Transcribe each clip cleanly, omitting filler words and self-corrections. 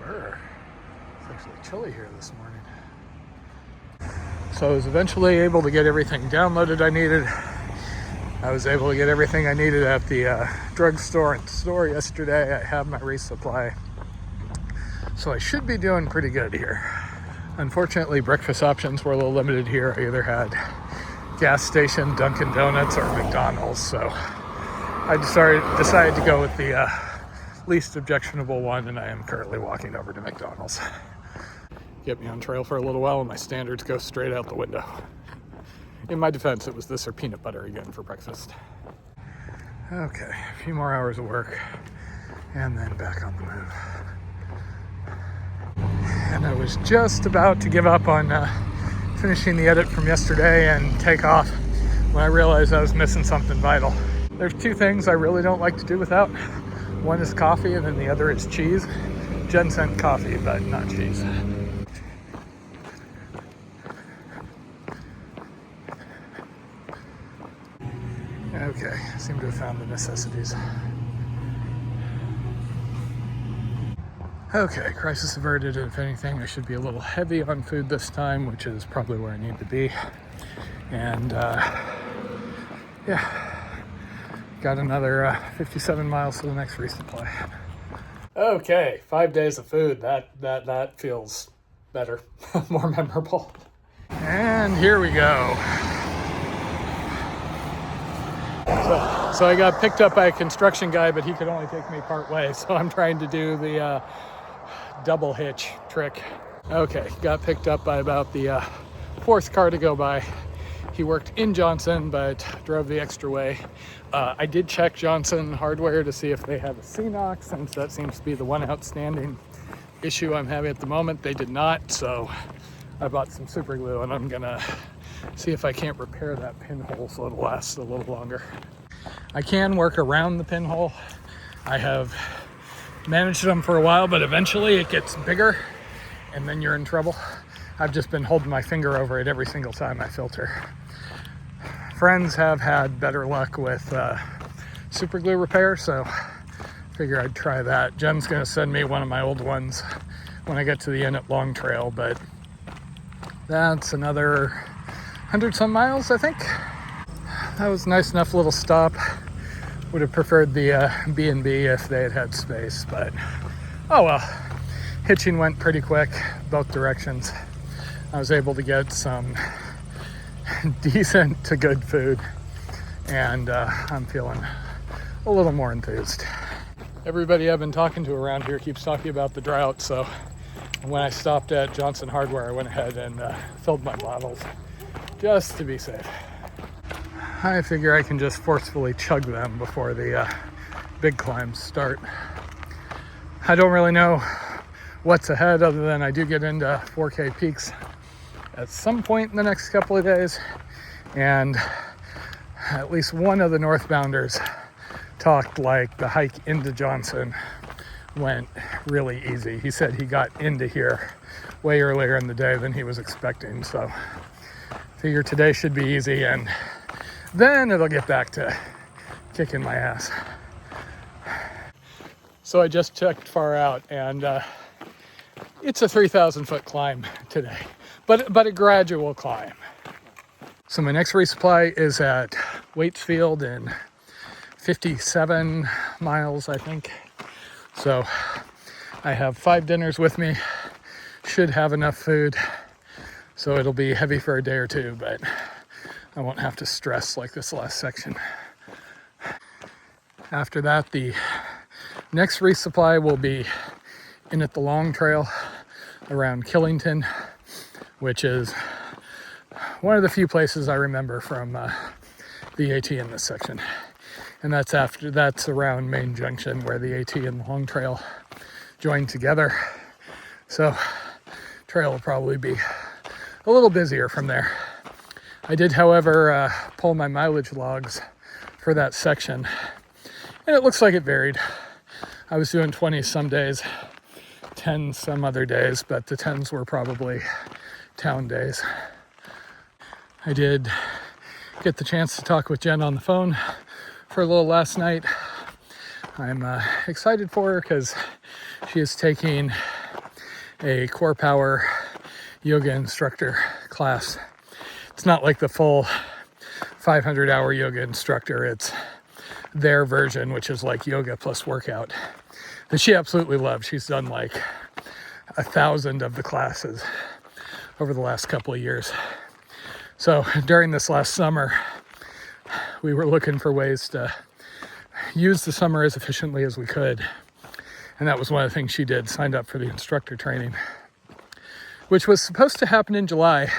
Brr. It's actually chilly here this morning. So I was eventually able to get everything downloaded I needed. I was able to get everything I needed at the drugstore and store yesterday. I have my resupply. So I should be doing pretty good here. Unfortunately, breakfast options were a little limited here. I either had gas station, Dunkin' Donuts, or McDonald's. So I decided to go with the least objectionable one, and I am currently walking over to McDonald's. Get me on trail for a little while and my standards go straight out the window. In my defense, it was this or peanut butter again for breakfast. Okay, a few more hours of work and then back on the move. And I was just about to give up on finishing the edit from yesterday and take off when I realized I was missing something vital. There's two things I really don't like to do without. One is coffee and then the other is cheese. Jen sent coffee, but not cheese. Okay, seem to have found the necessities. Okay, crisis averted. If anything, I should be a little heavy on food this time, which is probably where I need to be. And yeah, got another 57 miles to the next resupply. Okay, 5 days of food. That feels better, more memorable. And here we go. So I got picked up by a construction guy, but he could only take me part way. So I'm trying to do the double hitch trick. Okay, got picked up by about the fourth car to go by. He worked in Johnson, but drove the extra way. I did check Johnson Hardware to see if they have a CNOC, since that seems to be the one outstanding issue I'm having at the moment. They did not, so I bought some super glue, and I'm gonna see if I can't repair that pinhole so it'll last a little longer. I can work around the pinhole. I have managed them for a while, but eventually it gets bigger and then you're in trouble. I've just been holding my finger over it every single time I filter. Friends have had better luck with super glue repair, so figure I'd try that. Jen's gonna send me one of my old ones when I get to the inn at Long Trail, but that's another 100 some miles, I think. That was a nice enough little stop. Would have preferred the B&B if they had had space, but oh well. Hitching went pretty quick, both directions. I was able to get some decent to good food, and I'm feeling a little more enthused. Everybody I've been talking to around here keeps talking about the drought, so when I stopped at Johnson Hardware, I went ahead and filled my bottles just to be safe. I figure I can just forcefully chug them before the big climbs start. I don't really know what's ahead, other than I do get into 4K peaks at some point in the next couple of days, and at least one of the northbounders talked like the hike into Johnson went really easy. He said he got into here way earlier in the day than he was expecting, so figure today should be easy, and then it'll get back to kicking my ass. So I just checked far out, and it's a 3,000 foot climb today, but a gradual climb. So my next resupply is at Waitsfield in 57 miles, I think. So I have 5 dinners with me, should have enough food, so it'll be heavy for a day or two, but I won't have to stress like this last section. After that, the next resupply will be in at the Long Trail around Killington, which is one of the few places I remember from the AT in this section. And that's around Main Junction, where the AT and the Long Trail join together. So trail will probably be a little busier from there. I did, however, pull my mileage logs for that section, and it looks like it varied. I was doing 20 some days, 10 some other days, but the 10s were probably town days. I did get the chance to talk with Jen on the phone for a little last night. I'm excited for her because she is taking a core power yoga instructor class. It's not like the full 500-hour yoga instructor. It's their version, which is like yoga plus workout, that she absolutely loves. She's done like 1,000 of the classes over the last couple of years. So during this last summer, we were looking for ways to use the summer as efficiently as we could. And that was one of the things she did, signed up for the instructor training, which was supposed to happen in July.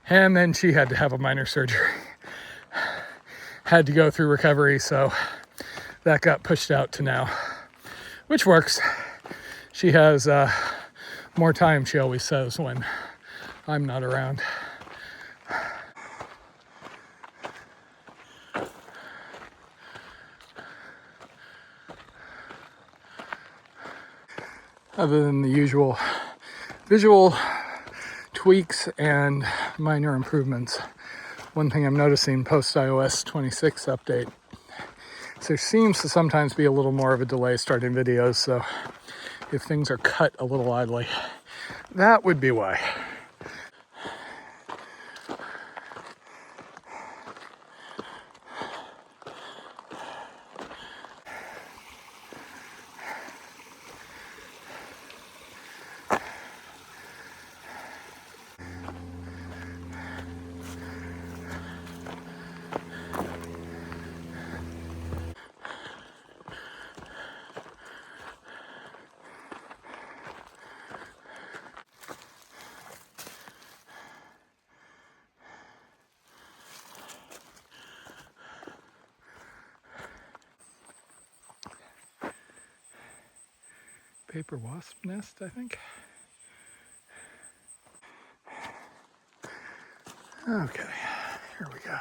And then she had to have a minor surgery. Had to go through recovery, so that got pushed out to now, which works. She has more time, she always says, when I'm not around. Other than the usual visual tweaks and minor improvements, one thing I'm noticing post iOS 26 update is there seems to sometimes be a little more of a delay starting videos, so if things are cut a little oddly, that would be why. Paper wasp nest, I think. Okay, here we go.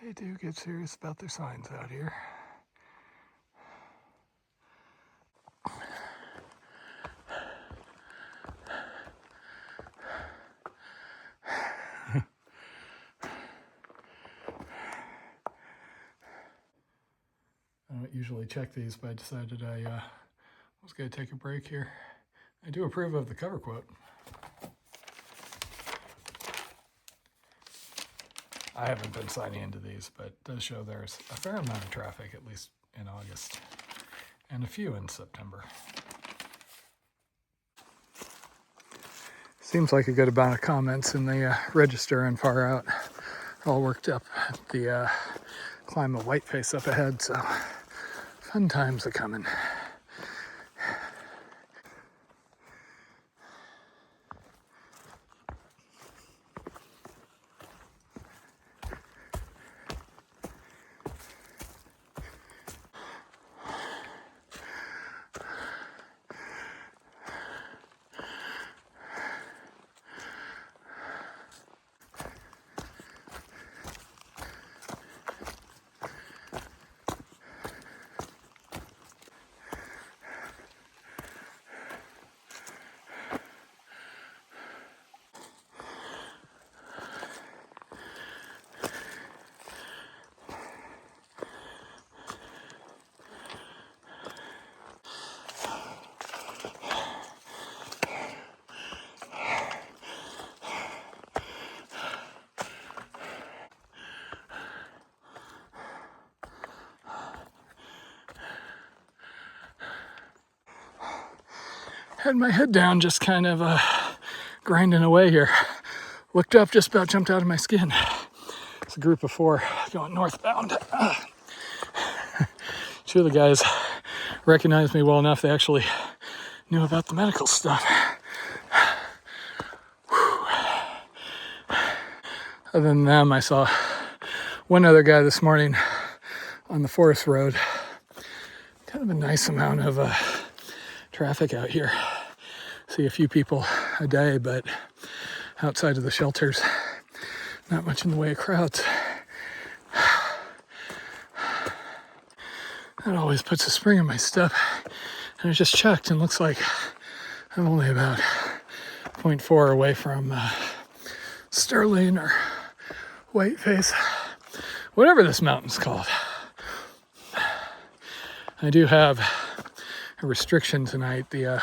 They do get serious about their signs out here. I don't usually check these, but I decided I was going to take a break here. I do approve of the cover quote. I haven't been signing into these, but it does show there's a fair amount of traffic, at least in August, and a few in September. Seems like a good amount of comments in the register and far out. All worked up at the climb of Whiteface up ahead, so fun times are coming. Had my head down, just kind of grinding away here. Looked up, just about jumped out of my skin. It's a group of 4 going northbound. Two of the guys recognized me well enough, they actually knew about the medical stuff. Other than them, I saw one other guy this morning on the forest road. Kind of a nice amount of traffic out here. See a few people a day, but outside of the shelters, not much in the way of crowds. That always puts a spring in my step. And I just checked and looks like I'm only about 0.4 away from Sterling or Whiteface, whatever this mountain's called. I do have a restriction tonight. The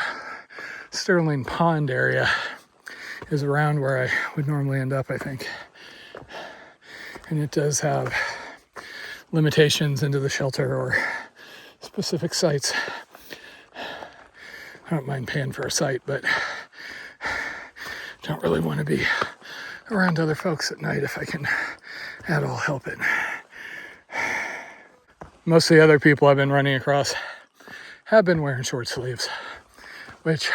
Sterling Pond area is around where I would normally end up, I think. And it does have limitations into the shelter or specific sites. I don't mind paying for a site, but don't really want to be around other folks at night if I can at all help it. Most of the other people I've been running across have been wearing short sleeves, which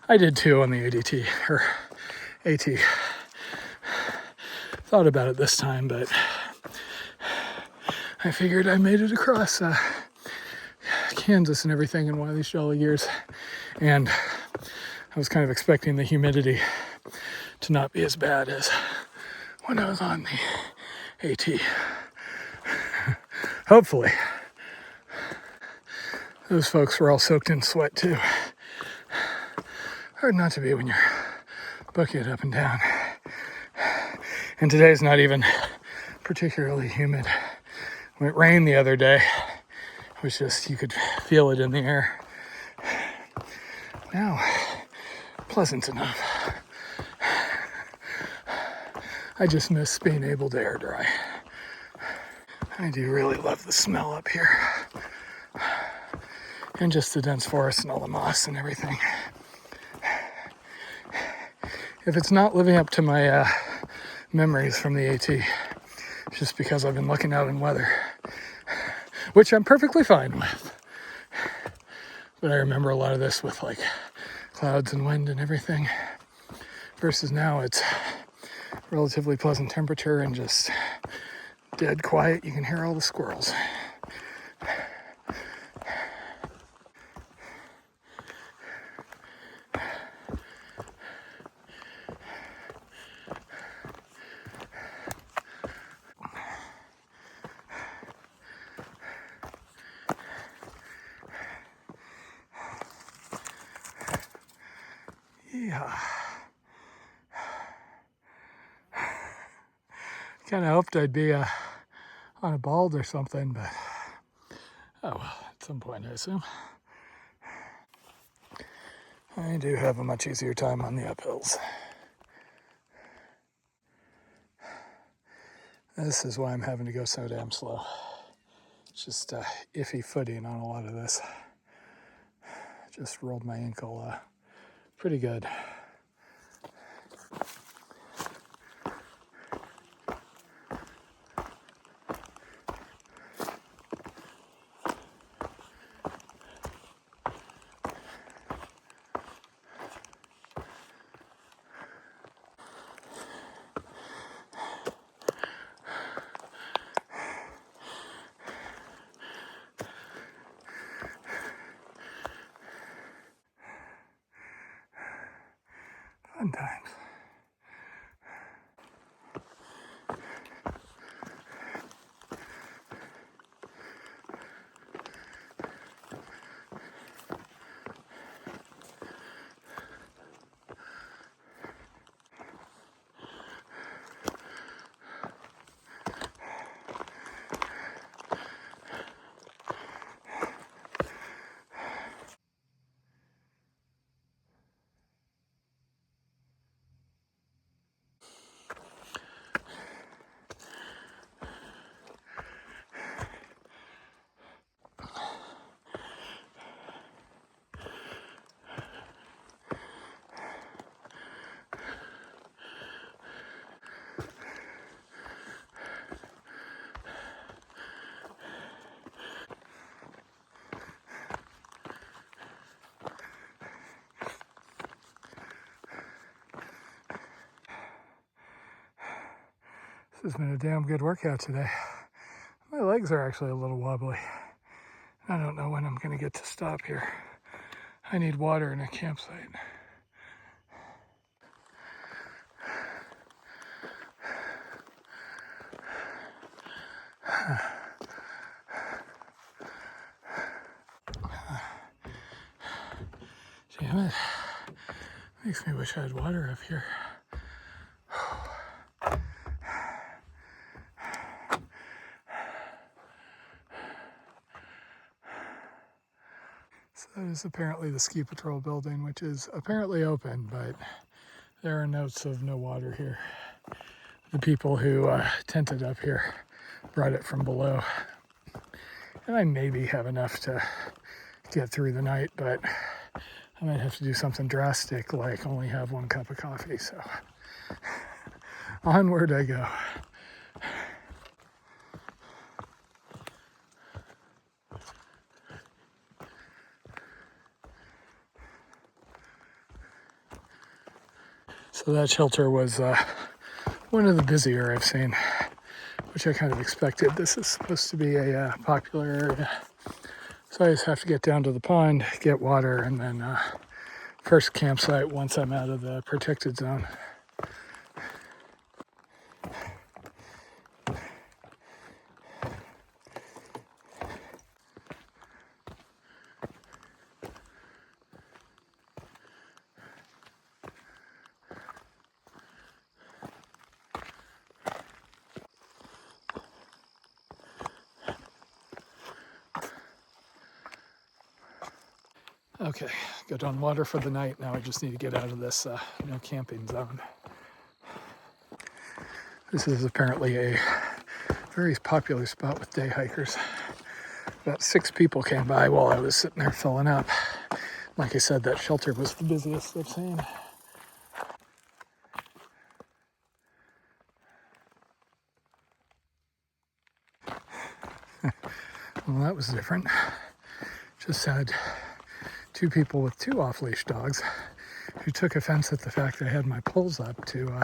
I did too on the ADT, or AT. Thought about it this time, but I figured I made it across Kansas and everything in one of these jolly years, and I was kind of expecting the humidity to not be as bad as when I was on the AT. Hopefully. Those folks were all soaked in sweat too. Hard not to be when you're booking it up and down. And today's not even particularly humid. When it rained the other day, it was just, you could feel it in the air. Now, pleasant enough. I just miss being able to air dry. I do really love the smell up here. And just the dense forest and all the moss and everything. If it's not living up to my memories from the AT, it's just because I've been looking out in weather, which I'm perfectly fine with. But I remember a lot of this with like clouds and wind and everything, versus now it's relatively pleasant temperature and just dead quiet. You can hear all the squirrels. Yeah. Kind of hoped I'd be on a bald or something, but oh well, at some point I assume. I do have a much easier time on the uphills. This is why I'm having to go so damn slow. It's just iffy footing on a lot of this. Just rolled my ankle pretty good. Fun times. This has been a damn good workout today. My legs are actually a little wobbly. I don't know when I'm going to get to stop here. I need water and a campsite. Damn it. Makes me wish I had water up here. So that is apparently the ski patrol building, which is apparently open, but there are notes of no water here. The people who tented up here brought it from below. And I maybe have enough to get through the night, but I might have to do something drastic, like only have 1 cup of coffee. So onward I go. So that shelter was one of the busier I've seen, which I kind of expected. This is supposed to be a popular area. So I just have to get down to the pond, get water, and then first campsite once I'm out of the protected zone. Okay, good on water for the night. Now I just need to get out of this no camping zone. This is apparently a very popular spot with day hikers. About 6 people came by while I was sitting there filling up. Like I said, that shelter was the busiest I've seen. Well, that was different. Just had 2 people with 2 off-leash dogs who took offense at the fact I had my poles up to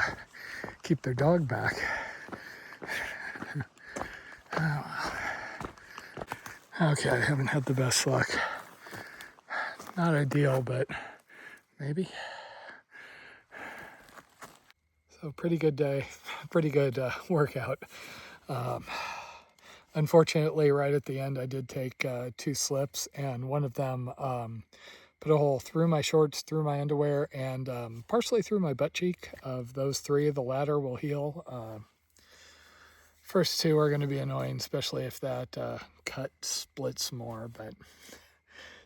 keep their dog back. Oh, well. Okay, I haven't had the best luck. Not ideal, but maybe. So pretty good day, pretty good workout. Unfortunately, right at the end, I did take 2 slips, and one of them put a hole through my shorts, through my underwear, and partially through my butt cheek. Of those 3, the latter will heal. First 2 are going to be annoying, especially if that cut splits more, but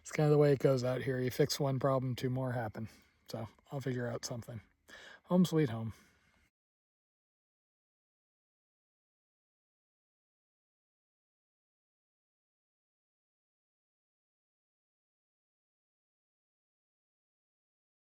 it's kind of the way it goes out here. You fix one problem, 2 more happen. So I'll figure out something. Home sweet home.